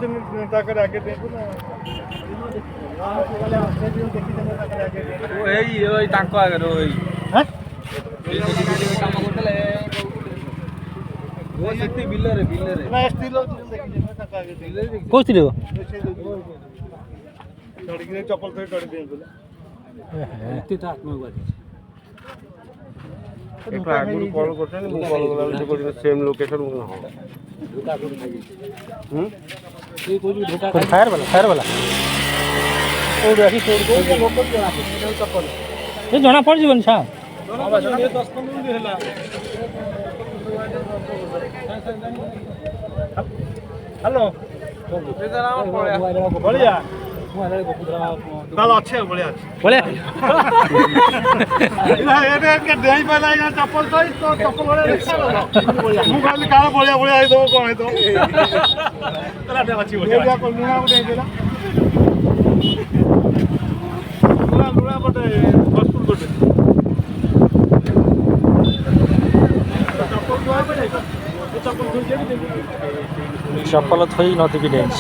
ଦେଖିଛନ୍ତି ତାଙ୍କର ଆଗେ ଦେଇଛୁ ନା ଏଇ ତାଙ୍କ ଆଗରେ ଏଇ କାମ କରୁଥିଲେ ସେଠି ବିଲରେ ବିଲରେ ନା ସ୍ତ୍ରୀ ଲୋକ ଦେଖିଛନ୍ତି ତାଙ୍କ ଆଗେ କୋଉ ସ୍ତ୍ରୀ ଚଢ଼ିକି ଚପଲ ଥୋଇ ଚଢ଼ି ଦେଇଥିଲେ ଆଗରୁ କଲ୍ କରୁଛନ୍ତି ମୁଁ କଲ୍ କଲାବେଳେ ସେ କହୁଛନ୍ତି ସେମ୍ ଲୋକେସନ୍ ମୁଁ ହଁ फायर वाला ये जना पड़ जीवन छा 10-15 मिनट ହେଲା ହ୍ୟାଲୋ ବଳିଆ ତାହେଲେ ଅଛି ଆଉ ବଳିଆ ଅଛି बोले ଡେଇଁ ପାଇଲା ଚପଲ ତ ଚପଲ ଭଳିଆ ମୁଁ କହିଲି କାହାର ବଳିଆ ବଳିଆ ହେଇଥିବ କ'ଣ ହେଇଥିବ ଅଛି ଲୁଣା ଗୋଟେ ହେଇଥିଲା ଲୁଣା ଗୋଟେ ହସ୍ପୁର ଗୋଟେ चप्पल थोई नदी की डेंच